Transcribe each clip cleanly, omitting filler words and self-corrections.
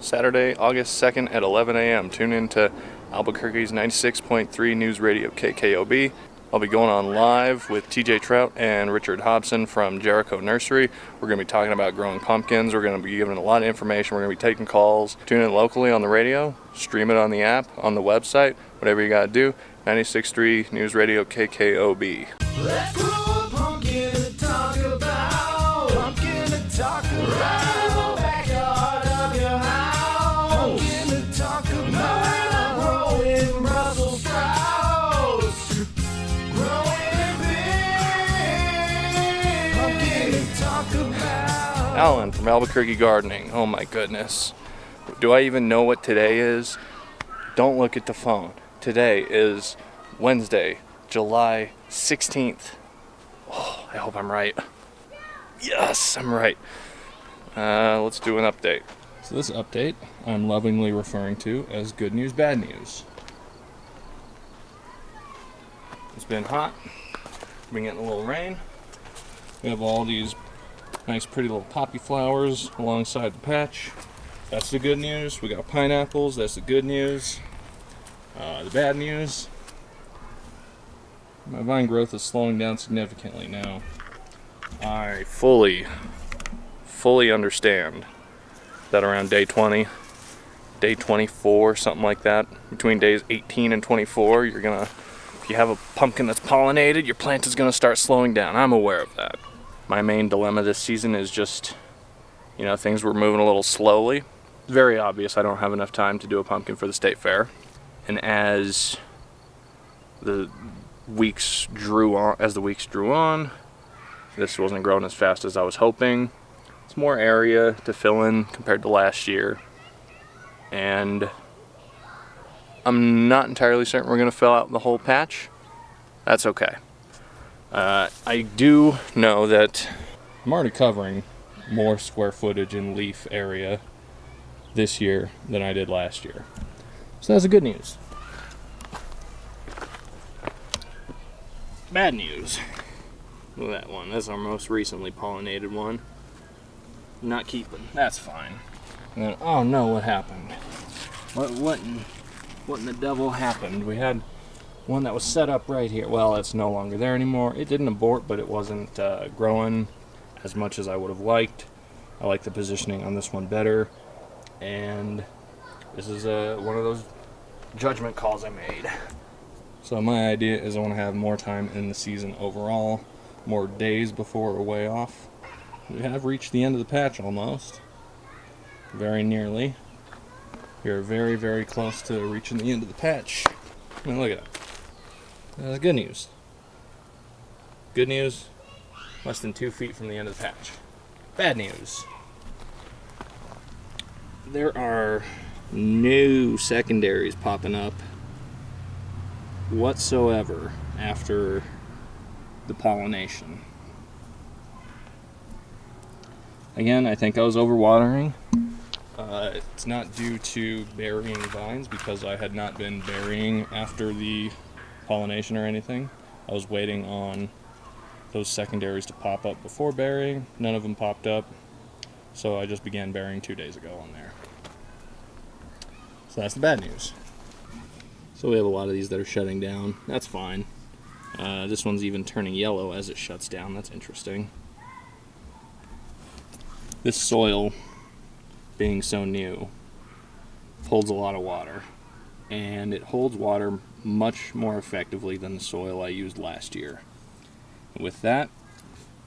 Saturday, August 2nd at 11 a.m. Tune in to Albuquerque's 96.3 News Radio KKOB. I'll be going on live with TJ Trout and Richard Hobson from Jericho Nursery. We're going to be talking about growing pumpkins. We're going to be giving a lot of information. We're going to be taking calls. Tune in locally on the radio, stream it on the app, on the website, whatever you got to do. 96.3 News Radio KKOB. Let's grow a pumpkin to talk about. Pumpkin to talk about. Backyard of your house. Pumpkin to talk about. Growing Brussels sprouts. Growing big. Pumpkin to talk about. Alan from Albuquerque Gardening. Oh my goodness. Do I even know what today is? Don't look at the phone. Today is Wednesday, July 16th. Oh, I hope I'm right. Yes, I'm right. Let's do an update. So this update I'm lovingly referring to as good news, bad news. It's been hot. We've been getting a little rain. We have all these nice pretty little poppy flowers alongside the patch. That's the good news. We got pineapples. That's the good news. The bad news, my vine growth is slowing down significantly now. I fully understand that around day 20, day 24, something like that, between days 18 and 24, if you have a pumpkin that's pollinated, your plant is gonna start slowing down. I'm aware of that. My main dilemma this season is just, things were moving a little slowly. Very obvious I don't have enough time to do a pumpkin for the state fair. And as the weeks drew on, this wasn't growing as fast as I was hoping. It's more area to fill in compared to last year. And I'm not entirely certain we're going to fill out the whole patch. That's okay. I do know that I'm already covering more square footage in leaf area this year than I did last year. So that's the good news. Bad news. Look at that one. That's our most recently pollinated one. Not keeping. That's fine. And then, oh no, what happened? What in the devil happened? We had one that was set up right here. Well, it's no longer there anymore. It didn't abort, but it wasn't growing as much as I would have liked. I like the positioning on this one better. And this is one of those judgment calls I made. So my idea is I want to have more time in the season overall, more days before we're way off. We have reached the end of the patch almost. Very nearly. We're very, very close to reaching the end of the patch. I mean, look at that. That's good news. Good news, less than 2 feet from the end of the patch. Bad news. There are no secondaries popping up whatsoever after the pollination. Again, I think I was overwatering. It's not due to burying vines because I had not been burying after the pollination or anything. I was waiting on those secondaries to pop up before burying. None of them popped up, so I just began burying 2 days ago on there. So that's the bad news. So we have a lot of these that are shutting down. That's fine. This one's even turning yellow as it shuts down. That's interesting. This soil, being so new, holds a lot of water. And it holds water much more effectively than the soil I used last year. With that,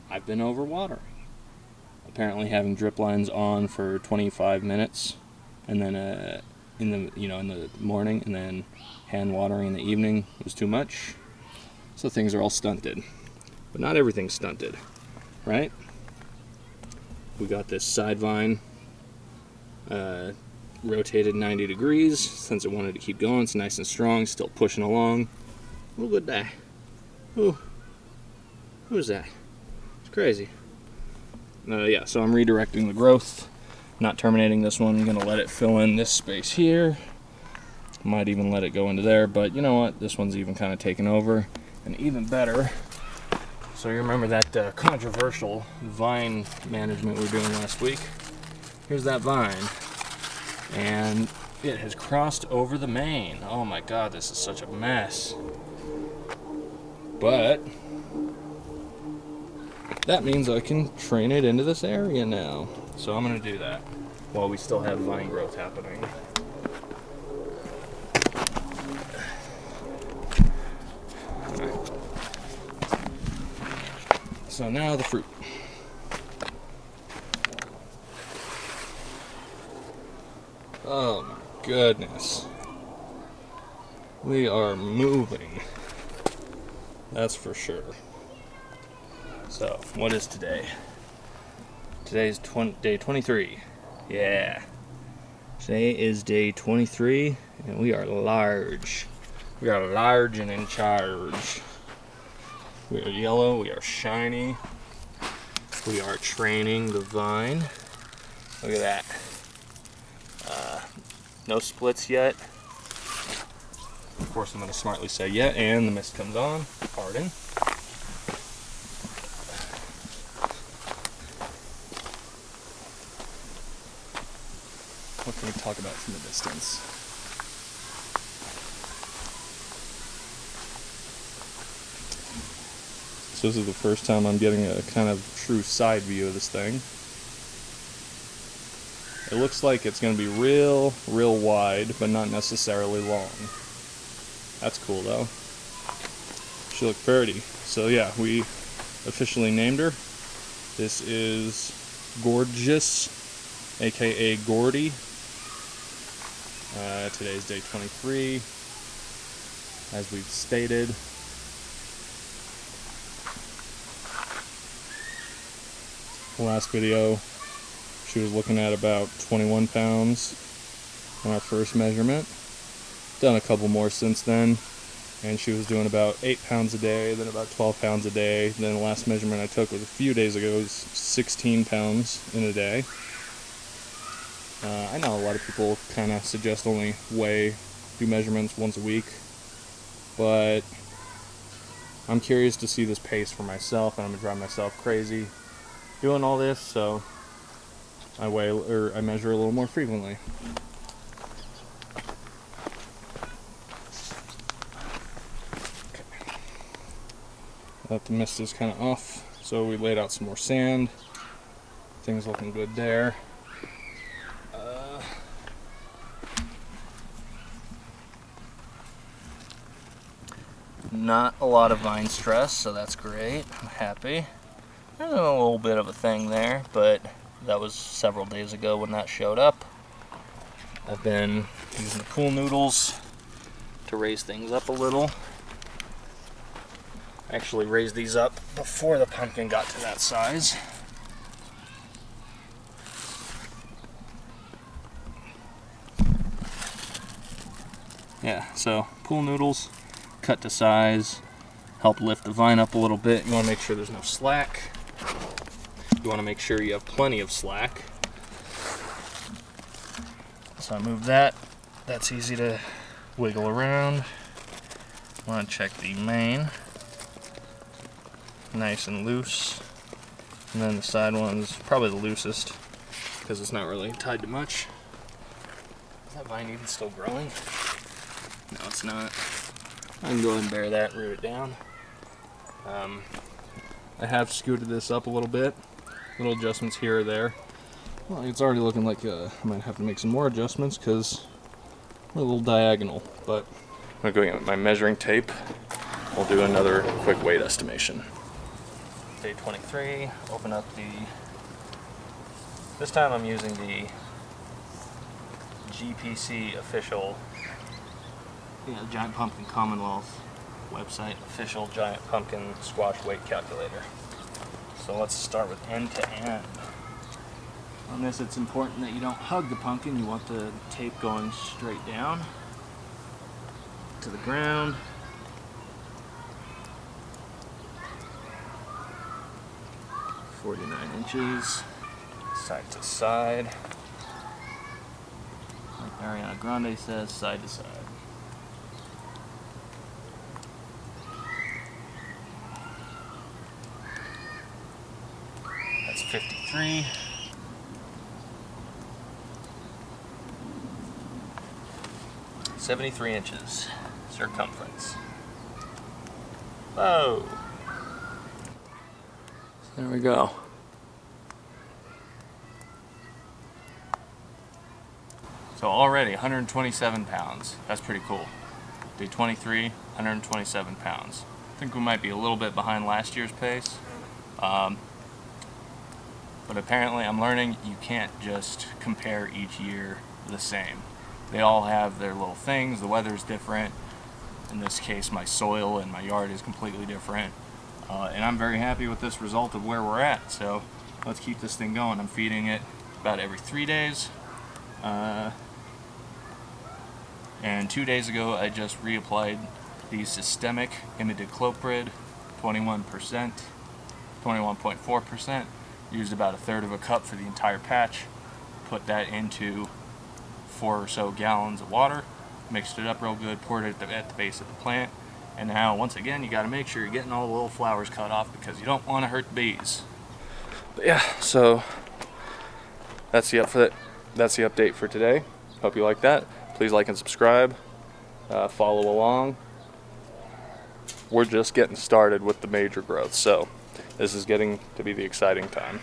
I've been overwatering. Apparently having drip lines on for 25 minutes and then in the morning and then hand watering in the evening was too much. So things are all stunted. But not everything's stunted, right? We got this side vine rotated 90 degrees since it wanted to keep going. It's nice and strong, still pushing along. Oh, good day. Ooh. Who's that? It's crazy. Yeah, so I'm redirecting the growth. Not terminating this one. I'm going to let it fill in this space here. Might even let it go into there, but you know what? This one's even kind of taken over. And even better, so you remember that controversial vine management we were doing last week? Here's that vine. and it has crossed over the main. Oh my god, this is such a mess. But that means I can train it into this area now. So I'm going to do that while we still have vine growth happening. So now the fruit. Oh my goodness. We are moving. That's for sure. So, what is today? Today's day 23. Yeah. Today is day 23, and we are large. We are large and in charge. We are yellow, we are shiny. We are training the vine. Look at that. No splits yet. Of course, I'm going to smartly say yet, and the mist comes on. Pardon. What can we talk about from the distance? So this is the first time I'm getting a kind of true side view of this thing. It looks like it's going to be real wide, but not necessarily long. That's cool though. She looked pretty. So yeah, we officially named her. This is Gorgeous, aka Gordy. Today's day 23, as we've stated. Last video, she was looking at about 21 pounds on our first measurement. Done a couple more since then, and she was doing about 8 pounds a day, then about 12 pounds a day. Then the last measurement I took was a few days ago, was 16 pounds in a day. I know a lot of people kind of suggest only do measurements once a week, but I'm curious to see this pace for myself, and I'm gonna drive myself crazy doing all this, so I measure a little more frequently. Okay. That the mist is kind of off, so we laid out some more sand. Things looking good there. Not a lot of vine stress, so that's great. I'm happy. There's a little bit of a thing there, but that was several days ago when that showed up. I've been using the pool noodles to raise things up a little. I actually raised these up before the pumpkin got to that size. Yeah, so pool noodles, cut to size, help lift the vine up a little bit. You want to make sure there's no slack. You want to make sure you have plenty of slack. So I moved that. That's easy to wiggle around. Want to check the main. Nice and loose. And then the side one's probably the loosest because it's not really tied to much. Is that vine even still growing? No, it's not. I can go ahead and bear that and root it down. I have scooted this up a little bit. Little adjustments here or there. Well, it's already looking like I might have to make some more adjustments because we're a little diagonal. But I'm going to go get my measuring tape. We'll do another quick weight estimation. Day 23. Open up the. This time I'm using the GPC official. Giant Pumpkin Commonwealth website, official Giant Pumpkin squash weight calculator. So let's start with end to end. On this, it's important that you don't hug the pumpkin. You want the tape going straight down to the ground. .49 inches, side to side. Like Ariana Grande says, side to side. That's 53. 73 inches circumference. Whoa! There we go. So already 127 pounds. That's pretty cool. Day 23, 127 pounds. I think we might be a little bit behind last year's pace. But apparently I'm learning you can't just compare each year the same. They all have their little things. The weather's different. In this case, my soil and my yard is completely different. And I'm very happy with this result of where we're at. So let's keep this thing going. I'm feeding it about every 3 days. And 2 days ago, I just reapplied the systemic imidacloprid, 21%, 21.4%. Used about 1/3 of a cup for the entire patch. Put that into 4 or so gallons of water. Mixed it up real good, poured it at the base of the plant. And now, once again, you got to make sure you're getting all the little flowers cut off because you don't want to hurt the bees. But yeah, so that's the update for today. Hope you like that. Please like and subscribe. Follow along. We're just getting started with the major growth, so this is getting to be the exciting time.